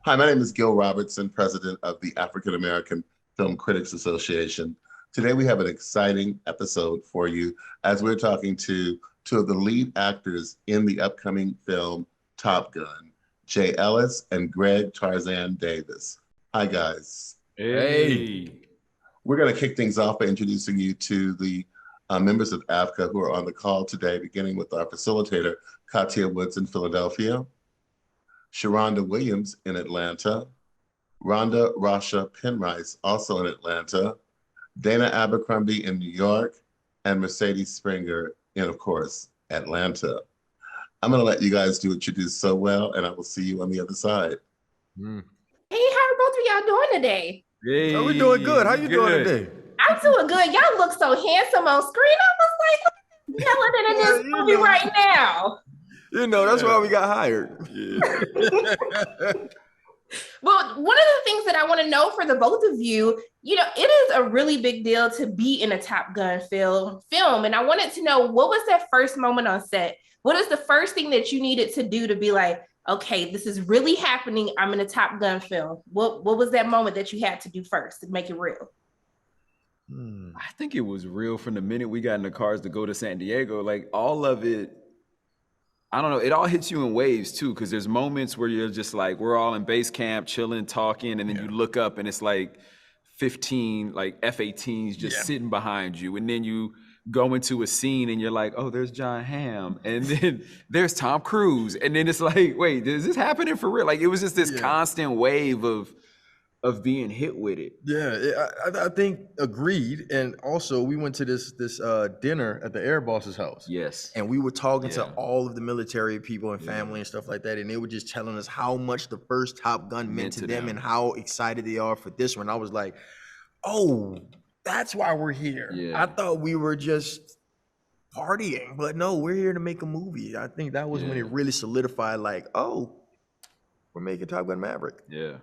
Hi, my name is Gil Robertson, president of the African American Film Critics Association. Today we have an exciting episode for you as we're talking to two of the lead actors in the upcoming film Top Gun, Jay Ellis and Greg Tarzan Davis. Hi, guys. Hey. We're going to kick things off by introducing you to the members of AFCA who are on the call today, beginning with our facilitator, Katia Woods in Philadelphia, Sharonda Williams in Atlanta, Rhonda Rasha Penrice, also in Atlanta, Dana Abercrombie in New York, and Mercedes Springer in, of course, Atlanta. I'm going to let you guys do what you do so well, and I will see you on the other side. Hey, how are both of y'all doing today? Hey. Oh, we're doing good. How you doing today? I'm doing good. Y'all look so handsome on screen. I was like, look at Melanin in this movie right now. You know, that's why we got hired. Yeah. Well, one of the things that I want to know for the both of you, it is a really big deal to be in a Top Gun film. And I wanted to know, what was that first moment on set? What is the first thing that you needed to do to be like, okay, this is really happening. I'm in a Top Gun film. What was that moment that you had to do first to make it real? I think it was real from the minute we got in the cars to go to San Diego. Like, all of it, I don't know, it all hits you in waves too, because there's moments where you're just like, we're all in base camp, chilling, talking, and then you look up and it's like 15 like F18s just sitting behind you. And then you go into a scene and you're like, oh, there's John Hamm. And then there's Tom Cruise. And then it's like, wait, is this happening for real? Like, it was just this constant wave of being hit with it. Yeah, I think agreed. And also, we went to this dinner at the Air Boss's house. Yes. And we were talking to all of the military people and family and stuff like that. And they were just telling us how much the first Top Gun meant to them and how excited they are for this one. I was like, oh, that's why we're here. Yeah. I thought we were just partying, but no, we're here to make a movie. I think that was when it really solidified, like, oh, we're making Top Gun Maverick. Yeah.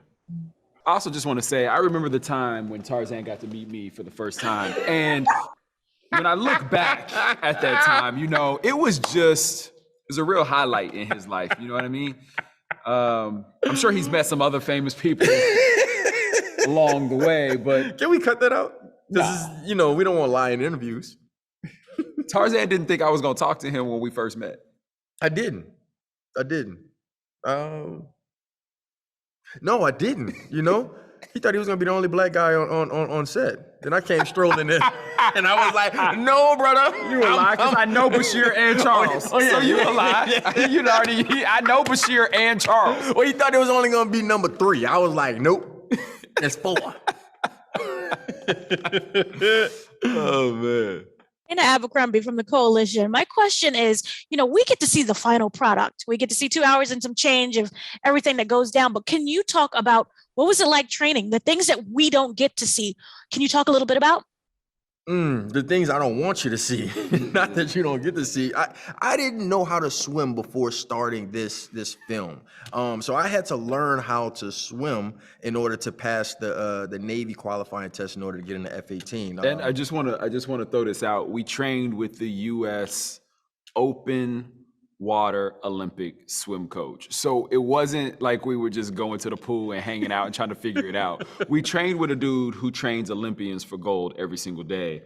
I also just want to say, I remember the time when Tarzan got to meet me for the first time. And when I look back at that time, it was a real highlight in his life. You know what I mean? I'm sure he's met some other famous people along the way, but... Can we cut that out? This is, we don't want to lie in interviews. Tarzan didn't think I was going to talk to him when we first met. I didn't. No, I didn't. He thought he was gonna be the only black guy on set. Then I came strolling in, and I was like, "No, brother, you a lie because I know Bashir and Charles. So you a lie. I know Bashir and Charles. Well, he thought it was only gonna be number 3. I was like, nope, it's 4. Oh man. Dana Abercrombie from the Coalition. My question is, we get to see the final product. We get to see 2 hours and some change of everything that goes down. But can you talk about what was it like training? The things that we don't get to see. Can you talk a little bit about? The things I don't want you to see, not that you don't get to see. I didn't know how to swim before starting this film, so I had to learn how to swim in order to pass the Navy qualifying test in order to get in the F18. And I just want to throw this out. We trained with the U.S. Open Water Olympic swim coach. So it wasn't like we were just going to the pool and hanging out and trying to figure it out. We trained with a dude who trains Olympians for gold every single day.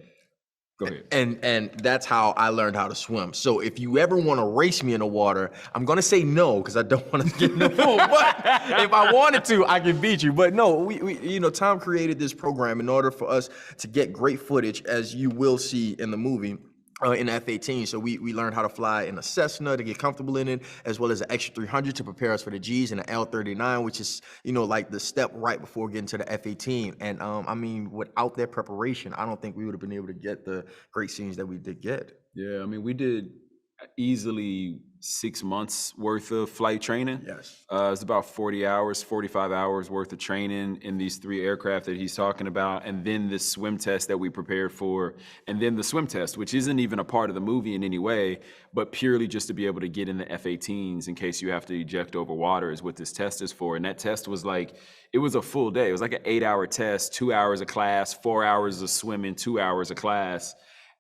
Go ahead. And that's how I learned how to swim. So if you ever want to race me in the water, I'm going to say no because I don't want to get in the pool. But if I wanted to, I can beat you. But no, we Tom created this program in order for us to get great footage, as you will see in the movie. In F-18, so we learned how to fly in a Cessna to get comfortable in it, as well as an extra 300 to prepare us for the Gs, and an L-39, which is like the step right before getting to the F-18. And without that preparation, I don't think we would have been able to get the great scenes that we did get. Yeah, we did easily 6 months worth of flight training. Yes. It's about 45 hours worth of training in these 3 aircraft that he's talking about, and then the swim test that we prepared for, and then the swim test, which isn't even a part of the movie in any way, but purely just to be able to get in the F-18s in case you have to eject over water is what this test is for. And that test was it was a full day. It was like an 8-hour test, 2 hours of class, 4 hours of swimming, 2 hours of class.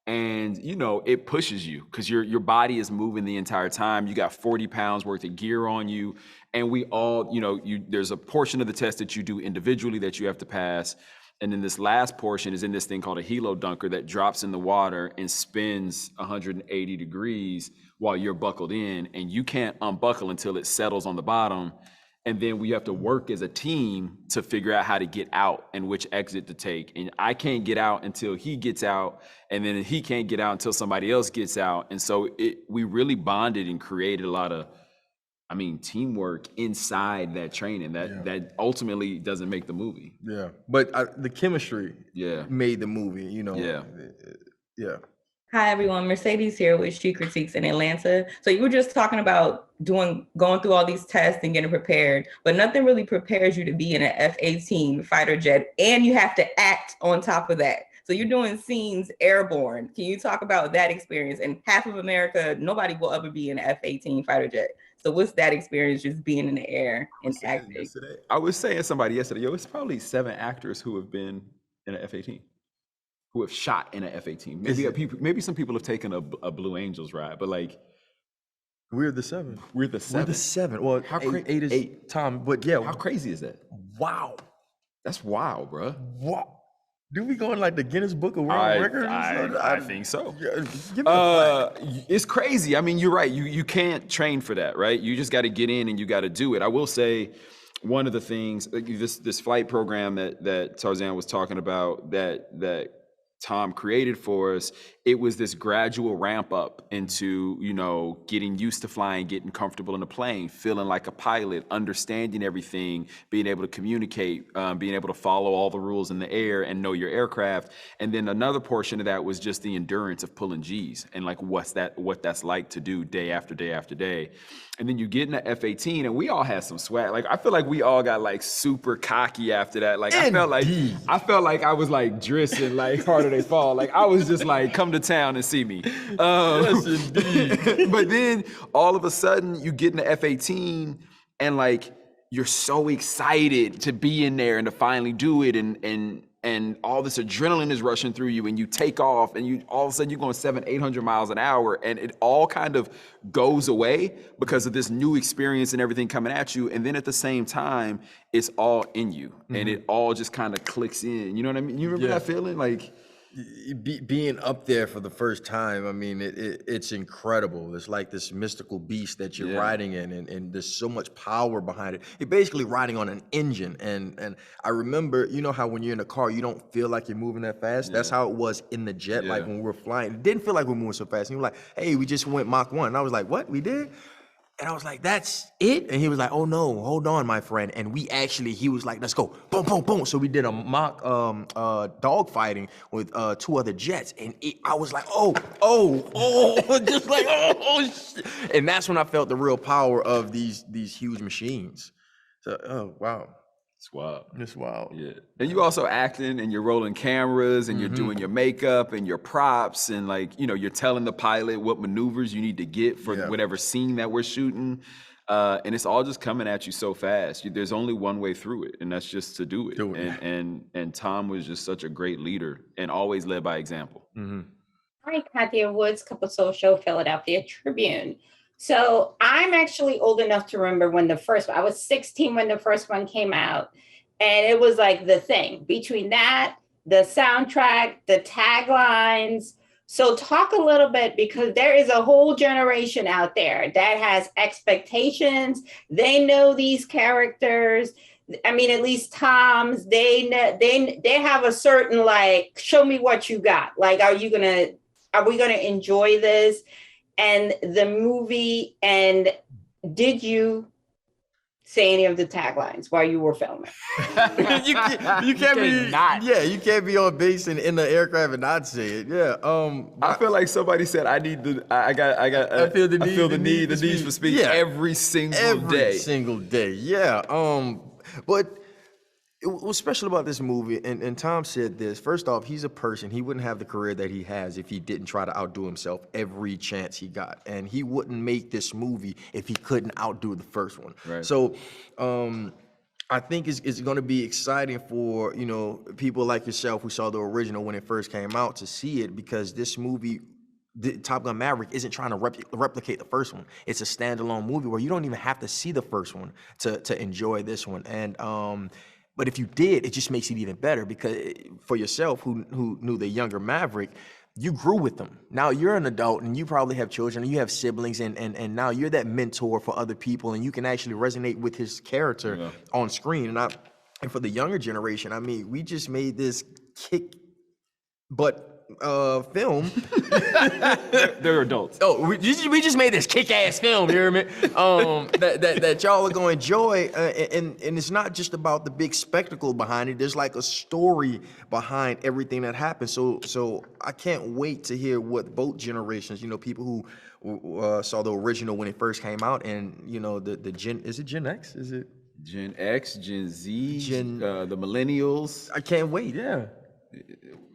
And you know, it pushes you because your body is moving the entire time. You got 40 pounds worth of gear on you, and we all, you know, there's a portion of the test that you do individually that you have to pass, and then this last portion is in this thing called a helo dunker that drops in the water and spins 180 degrees while you're buckled in, and you can't unbuckle until it settles on the bottom. And then we have to work as a team to figure out how to get out and which exit to take. And I can't get out until he gets out, and then he can't get out until somebody else gets out. And so we really bonded and created a lot of, I mean, teamwork inside that training that ultimately doesn't make the movie. Yeah, but the chemistry made the movie, you know. Yeah. Hi, everyone. Mercedes here with She Critiques in Atlanta. So you were just talking about going through all these tests and getting prepared, but nothing really prepares you to be in an F-18 fighter jet, and you have to act on top of that. So you're doing scenes airborne. Can you talk about that experience? And half of America, nobody will ever be in an F-18 fighter jet. So what's that experience, just being in the air and acting? I was saying to somebody yesterday, it's probably 7 actors who have been in an F-18. Who have shot in an F-18. Maybe some people have taken a Blue Angels ride, but like, we're the 7. We're the 7. Well, how eight is 8, Tom, but yeah. How crazy is that? Wow. That's wild, bro. Wow. Do we go in like the Guinness Book of World Records? I think so. Give me a flag. It's crazy. I mean, you're right. You can't train for that, right? You just got to get in and you got to do it. I will say, one of the things, this flight program that Tarzan was talking about, that Tom created for us, it was this gradual ramp up into, you know, getting used to flying, getting comfortable in a plane, feeling like a pilot, understanding everything, being able to communicate, being able to follow all the rules in the air and know your aircraft. And then another portion of that was just the endurance of pulling G's and like what that's like to do day after day after day. And then you get in the F-18, and we all had some swag. Like, I feel like we all got like super cocky after that. Like, I felt like I was like dressing like Harder They Fall. Like, I was just like, come to town and see me. Yes, indeed. But then all of a sudden you get in the F-18 and like, you're so excited to be in there and to finally do it. And all this adrenaline is rushing through you, and you take off, and you all of a sudden you're going 700-800 miles an hour, and it all kind of goes away because of this new experience and everything coming at you. And then at the same time, it's all in you, and it all just kind of clicks in. You know what I mean? You remember that feeling? Like, being up there for the first time, I mean, it's incredible. It's like this mystical beast that you're riding in, and there's so much power behind it. You're basically riding on an engine. And I remember, you know how when you're in a car, you don't feel like you're moving that fast? That's how it was in the jet, like when we were flying. It didn't feel like we were moving so fast. And you were like, hey, we just went Mach 1. And I was like, what, we did? And I was like, that's it? And he was like, oh no, hold on, my friend. And he was like, let's go, boom, boom, boom. So we did a mock dog fighting with 2 other jets. And I was like, oh, just like, shit. And that's when I felt the real power of these huge machines. So, oh, wow. it's wild. It's wild. Yeah. And you also acting, and you're rolling cameras, and you're doing your makeup and your props, and like, you know, you're telling the pilot what maneuvers you need to get for whatever scene that we're shooting. And it's all just coming at you so fast. There's only one way through it, and that's just to do it. And Tom was just such a great leader and always led by example. Hi, Katia Woods, Couple Social, Philadelphia Tribune. So I'm actually old enough to remember when I was 16 when the first one came out. And it was like the thing between that, the soundtrack, the taglines. So talk a little bit, because there is a whole generation out there that has expectations. They know these characters. I mean, at least Tom's, they have a certain, like, show me what you got. Like, are we going to enjoy this? And the movie, and did you say any of the taglines while you were filming? you can't be on base in the aircraft and not say it. Yeah. I feel like somebody said I feel the need for speech every single day. Every single day. Yeah. But what's special about this movie, and Tom said this, first off, he's a person. He wouldn't have the career that he has if he didn't try to outdo himself every chance he got. And he wouldn't make this movie if he couldn't outdo the first one. Right. So I think it's going to be exciting for, you know, people like yourself who saw the original when it first came out to see it, because this movie, Top Gun Maverick, isn't trying to replicate the first one. It's a standalone movie where you don't even have to see the first one to enjoy this one. And but if you did, it just makes it even better, because for yourself who knew the younger Maverick, you grew with them. Now you're an adult and you probably have children and you have siblings, and now you're that mentor for other people, and you can actually resonate with his character on screen. And for the younger generation, I mean, we just made this kick butt film. They're adults. Oh, we just made this kick-ass film, you hear me? That y'all are gonna enjoy, and it's not just about the big spectacle behind it. There's like a story behind everything that happens. So I can't wait to hear what both generations, you know, people who saw the original when it first came out, and you know, the Gen, is it Gen X? Is it Gen X, Gen Z, the millennials? I can't wait. Yeah.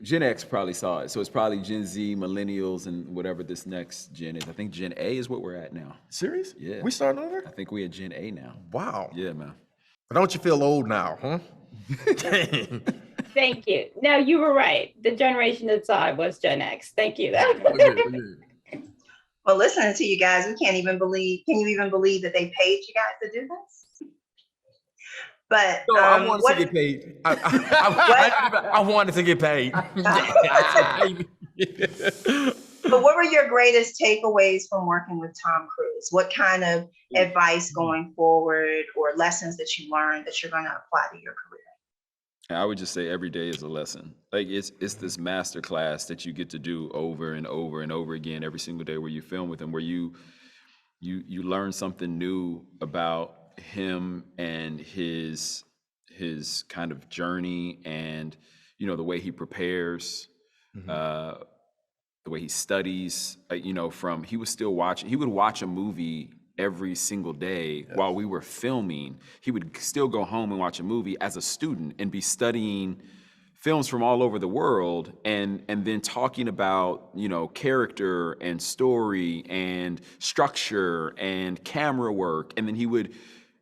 Gen X probably saw it, so it's probably Gen Z, millennials, and whatever this next gen is. I think Gen A is what we're at now. Serious? Yeah. We starting over? I think we at Gen A now. Wow. Yeah, man. But don't you feel old now, huh? Dang. Thank you. No, you were right. The generation that saw it was Gen X. Thank you. Well, listening to you guys, we can't even believe. Can you even believe that they paid you guys to do this? But no, I wanted to get paid. I wanted to get paid. But what were your greatest takeaways from working with Tom Cruise? What kind of advice going forward, or lessons that you learned that you're going to apply to your career? I would just say every day is a lesson. Like it's this master class that you get to do over and over and over again every single day where you film with him, where you learn something new about him and his kind of journey, and you know, the way he prepares, the way he studies. You know, he would watch a movie every single day while we were filming. He would still go home and watch a movie as a student and be studying films from all over the world, and then talking about, you know, character and story and structure and camera work. And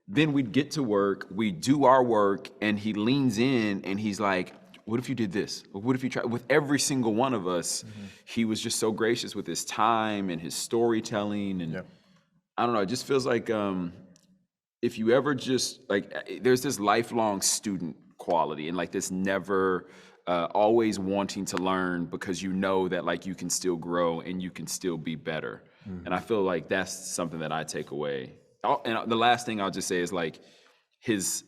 then we'd get to work, we do our work, and he leans in and he's like, what if you did this? What if you tried? With every single one of us, he was just so gracious with his time and his storytelling. And I don't know, it just feels like if you ever just, like, there's this lifelong student quality, and like this never, always wanting to learn, because you know that like you can still grow and you can still be better. And I feel like that's something that I take away. And the last thing I'll just say is like the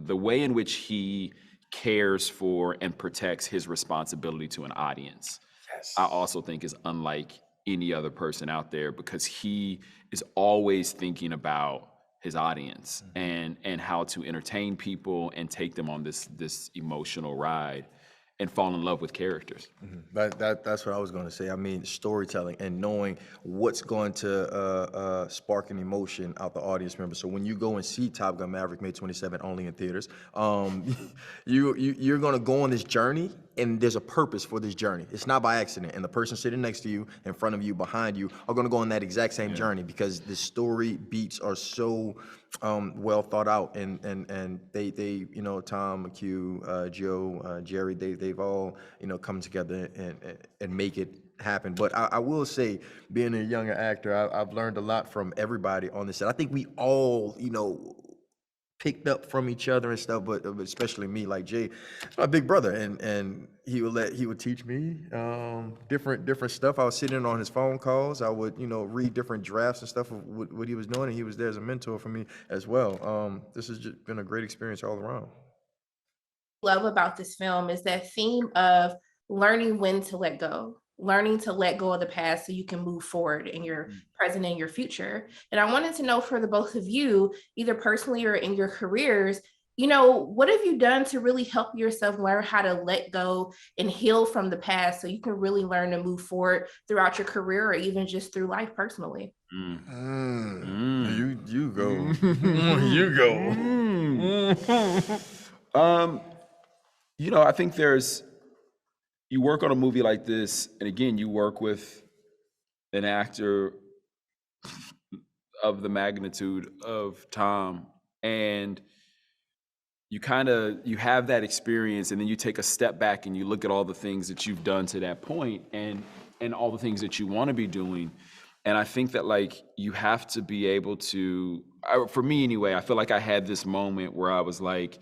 way in which he cares for and protects his responsibility to an audience. Yes. I also think is unlike any other person out there, because he is always thinking about his audience and how to entertain people and take them on this emotional ride and fall in love with characters. That's what I was going to say. I mean, storytelling and knowing what's going to spark an emotion out the audience member. So when you go and see Top Gun Maverick, May 27th, only in theaters, you're going to go on this journey, and there's a purpose for this journey. It's not by accident. And the person sitting next to you, in front of you, behind you, are going to go on that exact same journey, because the story beats are so well thought out, and they you know, Tom, McHugh, Joe, Jerry, they've all, you know, come together and make it happen. But I will say, being a younger actor, I've learned a lot from everybody on this set. I think we all, you know, picked up from each other and stuff, but especially me, like Jay, my big brother, and he would teach me different stuff. I was sitting in on his phone calls. I would, you know, read different drafts and stuff of what he was doing, and he was there as a mentor for me as well. This has just been a great experience all around. Love about this film is that theme of learning when to let go. Learning to let go of the past so you can move forward in your present and your future. And I wanted to know, for the both of you, either personally or in your careers, you know, what have you done to really help yourself learn how to let go and heal from the past so you can really learn to move forward throughout your career, or even just through life personally? You go. You go. You know, I think you work on a movie like this, and again, you work with an actor of the magnitude of Tom, And you have that experience, and then you take a step back and you look at all the things that you've done to that point and all the things that you want to be doing. And I think that like you have to be able to, for me anyway, I feel like I had this moment where I was like,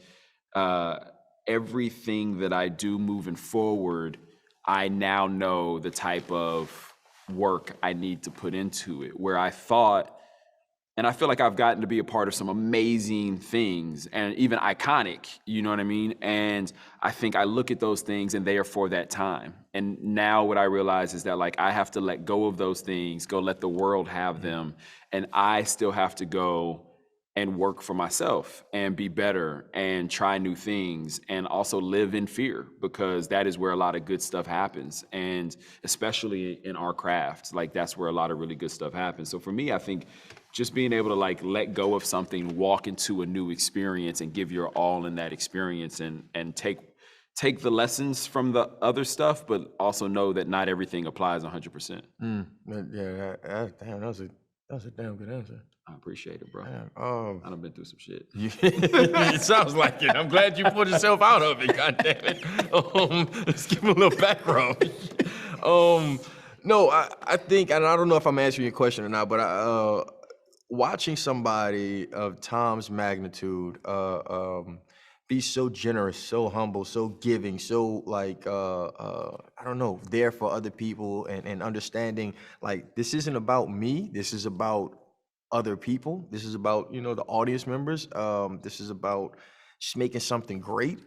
everything that I do moving forward, I now know the type of work I need to put into it, where I thought, and I feel like I've gotten to be a part of some amazing things and even iconic, you know what I mean? And I think I look at those things and they are for that time. And now what I realize is that like I have to let go of those things, go let the world have them. And I still have to go and work for myself and be better and try new things and also live in fear, because that is where a lot of good stuff happens. And especially in our craft, like that's where a lot of really good stuff happens. So for me, I think just being able to like let go of something, walk into a new experience and give your all in that experience and take the lessons from the other stuff, but also know that not everything applies 100%. Yeah, damn, that was a damn good answer. I appreciate it, bro. Damn, I done been through some shit. It sounds like it. I'm glad you pulled yourself out of it. God damn it. Let's give him a little background. No, I think, and I don't know if I'm answering your question or not, but watching somebody of Tom's magnitude be so generous, so humble, so giving, so like I don't know, there for other people and understanding like this isn't about me, this is about other people, this is about, you know, the audience members, this is about just making something great.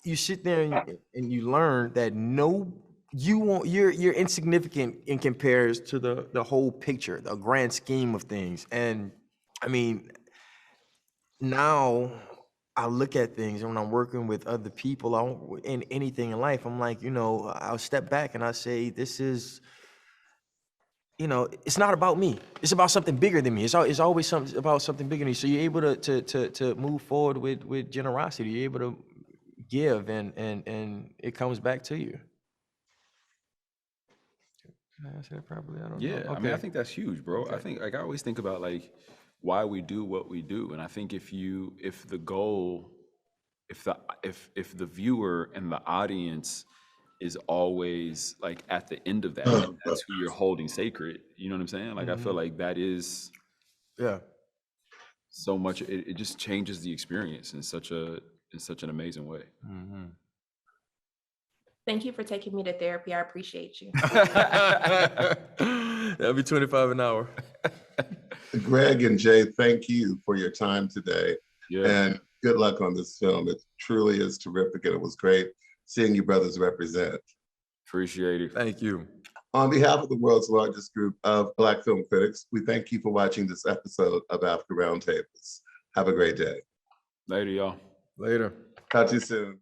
You sit there and you learn that you're insignificant in comparison to the whole picture, the grand scheme of things. And I mean, now I look at things, and when I'm working with other people in anything in life, I'm like, you know, I'll step back and I say, this is, you know, it's not about me. It's about something bigger than me. It's always something about something bigger than me. So you're able to move forward with generosity. You're able to give, and it comes back to you. Did I answer that properly? I don't know. Yeah, I mean, I think that's huge, bro. Okay. I think like I always think about like why we do what we do, and I think if the viewer and the audience is always like at the end of that, and that's who you're holding sacred. You know what I'm saying? Like I feel like that is so much. It just changes the experience in such an amazing way. Mm-hmm. Thank you for taking me to therapy. I appreciate you. That'll be $25 an hour. Greg and Jay, thank you for your time today. Yeah. And good luck on this film. It truly is terrific, and it was great seeing you brothers represent. Appreciate it. Thank you. On behalf of the world's largest group of Black film critics, we thank you for watching this episode of Africa Roundtables. Have a great day. Later, y'all. Later. Talk to you soon.